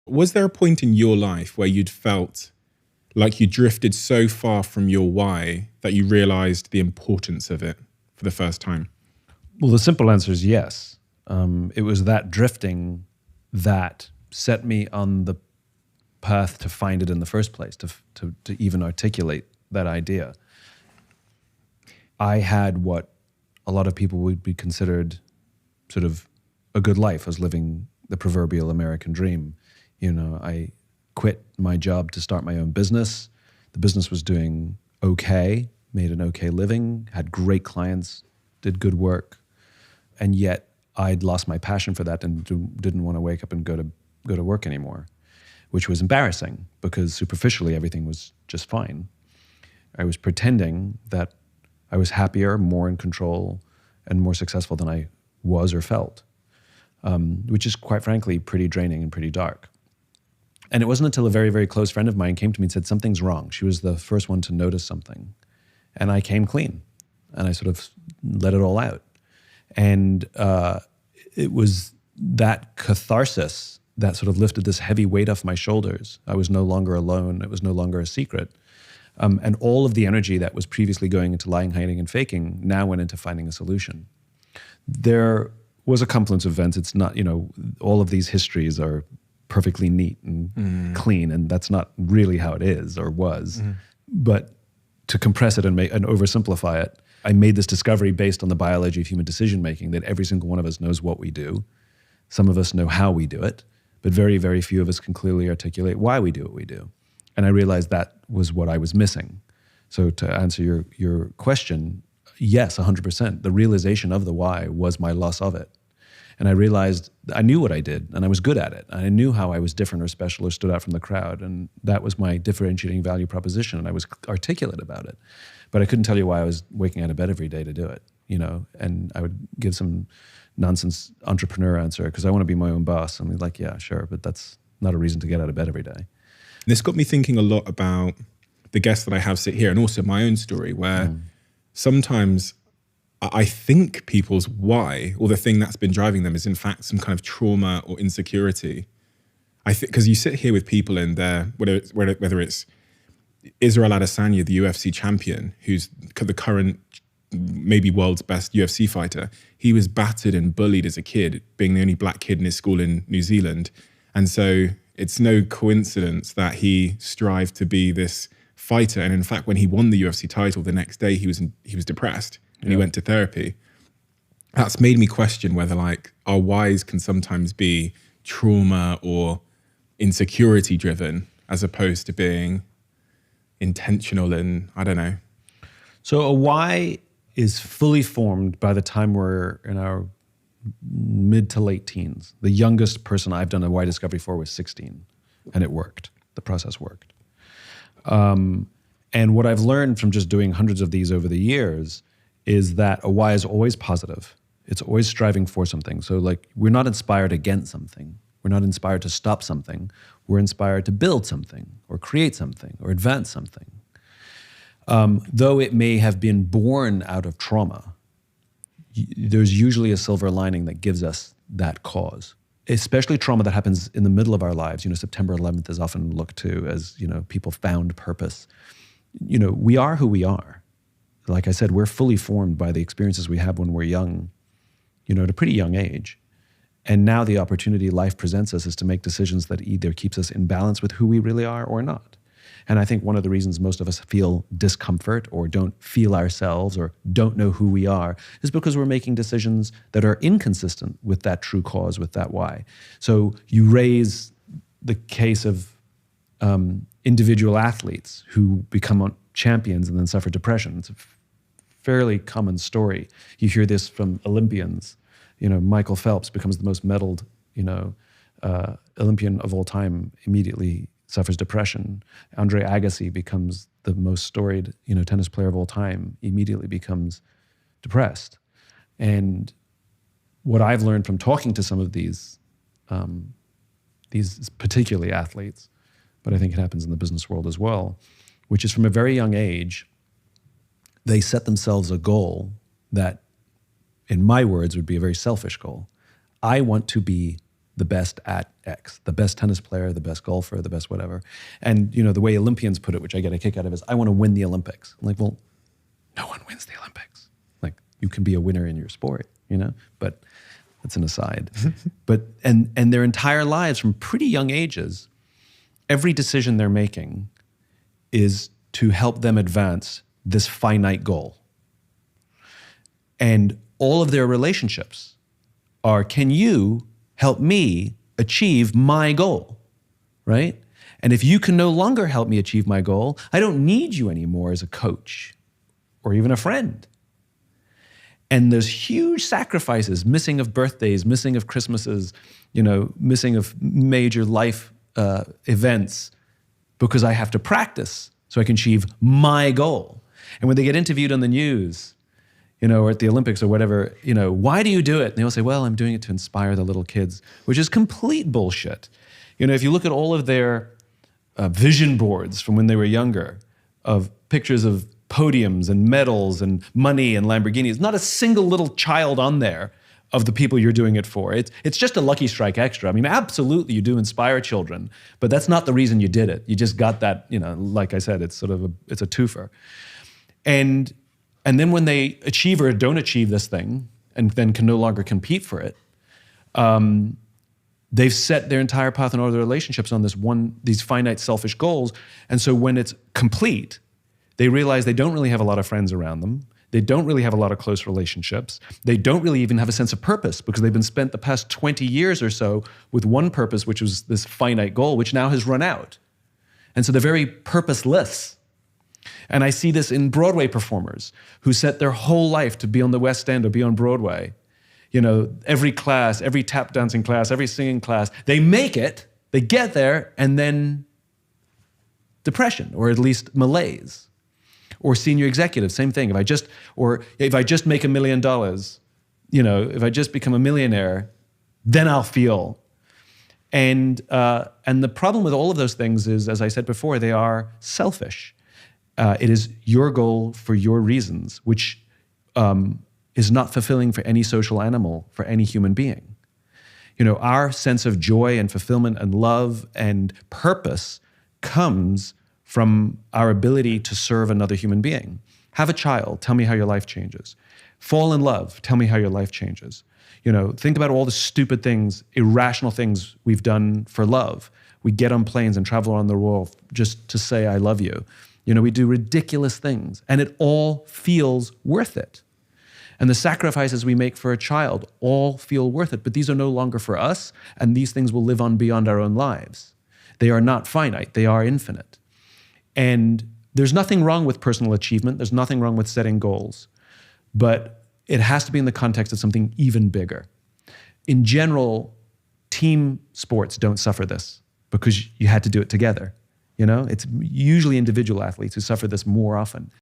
Was there a point in your life where you'd felt like you drifted so far from your why that you realized the importance of it for the first time? Well, the simple answer is yes. It was that drifting that set me on the path to find it in the first place, to even articulate that idea. I had what a lot of people would be considered sort of a good life. I was living the proverbial American dream. You know, I quit my job to start my own business. The business was doing okay, made an okay living, had great clients, did good work. And yet I'd lost my passion for that and didn't want to wake up and go to work anymore, which was embarrassing because superficially everything was just fine. I was pretending that I was happier, more in control, and more successful than I was or felt, which is quite frankly pretty draining and pretty dark. And it wasn't until a very, very close friend of mine came to me and said, something's wrong. She was the first one to notice something. And I came clean and I sort of let it all out. And it was that catharsis that sort of lifted this heavy weight off my shoulders. I was no longer alone. It was no longer a secret. And all of the energy that was previously going into lying, hiding, and faking now went into finding a solution. There was a confluence of events. It's not, all of these histories are perfectly neat and clean, and that's not really how it is or was. But to compress it and oversimplify it, I made this discovery based on the biology of human decision-making that every single one of us knows what we do. Some of us know how we do it, but very, very few of us can clearly articulate why we do what we do. And I realized that was what I was missing. So to answer your question, yes, 100%. The realization of the why was my loss of it. And I realized I knew what I did and I was good at it. I knew how I was different or special or stood out from the crowd. And that was my differentiating value proposition. And I was articulate about it. But I couldn't tell you why I was waking out of bed every day to do it, and I would give some nonsense entrepreneur answer because I want to be my own boss. I'm like, yeah, sure. But that's not a reason to get out of bed every day. This got me thinking a lot about the guests that I have sit here and also my own story where sometimes I think people's why or the thing that's been driving them is in fact some kind of trauma or insecurity. I think because you sit here with people in there, whether it's Israel Adesanya, the UFC champion, who's the current maybe world's best UFC fighter. He was battered and bullied as a kid, being the only black kid in his school in New Zealand. And so it's no coincidence that he strived to be this fighter. And in fact, when he won the UFC title, the next day he was depressed and he went to therapy. That's made me question whether our whys can sometimes be trauma or insecurity driven as opposed to being intentional and I don't know. So a why is fully formed by the time we're in our mid to late teens. The youngest person I've done a why discovery for was 16, and it worked. The process worked. And what I've learned from just doing hundreds of these over the years is that a why is always positive. It's always striving for something. So we're not inspired against something. We're not inspired to stop something. We're inspired to build something or create something or advance something. Though it may have been born out of trauma, there's usually a silver lining that gives us that cause, especially trauma that happens in the middle of our lives. September 11th is often looked to as, people found purpose. We are who we are. Like I said, we're fully formed by the experiences we have when we're young, at a pretty young age. And now the opportunity life presents us is to make decisions that either keeps us in balance with who we really are or not. And I think one of the reasons most of us feel discomfort or don't feel ourselves or don't know who we are is because we're making decisions that are inconsistent with that true cause, with that why. So you raise the case of individual athletes who become champions and then suffer depression. It's a fairly common story. You hear this from Olympians. Michael Phelps becomes the most medaled, Olympian of all time, immediately suffers depression. Andre Agassi becomes the most storied, tennis player of all time, immediately becomes depressed. And what I've learned from talking to some of these particularly athletes, but I think it happens in the business world as well, which is from a very young age, they set themselves a goal that, in my words, would be a very selfish goal. I want to be the best at X, the best tennis player, the best golfer, the best whatever. And the way Olympians put it, which I get a kick out of, is I want to win the Olympics. I'm like, well, no one wins the Olympics. Like, you can be a winner in your sport, but that's an aside. But and their entire lives from pretty young ages, every decision they're making is to help them advance this finite goal. And all of their relationships are, can you help me achieve my goal, right? And if you can no longer help me achieve my goal, I don't need you anymore as a coach or even a friend. And there's huge sacrifices, missing of birthdays, missing of Christmases, missing of major life events, because I have to practice so I can achieve my goal. And when they get interviewed on the news, or at the Olympics or whatever, why do you do it? And they all say, well, I'm doing it to inspire the little kids, which is complete bullshit. If you look at all of their vision boards from when they were younger, of pictures of podiums and medals and money and Lamborghinis, not a single little child on there of the people you're doing it for. It's just a lucky strike extra. I mean, absolutely you do inspire children, but that's not the reason you did it. You just got that, like I said, it's it's a twofer. And then when they achieve or don't achieve this thing and then can no longer compete for it, they've set their entire path in all their relationships on these finite selfish goals. And so when it's complete, they realize they don't really have a lot of friends around them. They don't really have a lot of close relationships. They don't really even have a sense of purpose, because they've been spent the past 20 years or so with one purpose, which was this finite goal, which now has run out. And so they're very purposeless. And I see this in Broadway performers who set their whole life to be on the West End or be on Broadway. Every class, every tap dancing class, every singing class, they make it, they get there, and then depression, or at least malaise. Or senior executive, same thing. If I just make $1 million, if I just become a millionaire, then I'll feel. And the problem with all of those things is, as I said before, they are selfish. It is your goal for your reasons, which is not fulfilling for any social animal, for any human being. Our sense of joy and fulfillment and love and purpose comes from our ability to serve another human being. Have a child, tell me how your life changes. Fall in love, tell me how your life changes. Think about all the stupid things, irrational things we've done for love. We get on planes and travel around the world just to say, I love you. We do ridiculous things, and it all feels worth it. And the sacrifices we make for a child all feel worth it, but these are no longer for us, and these things will live on beyond our own lives. They are not finite, they are infinite. And there's nothing wrong with personal achievement. There's nothing wrong with setting goals. But it has to be in the context of something even bigger. In general, team sports don't suffer this because you had to do it together. It's usually individual athletes who suffer this more often.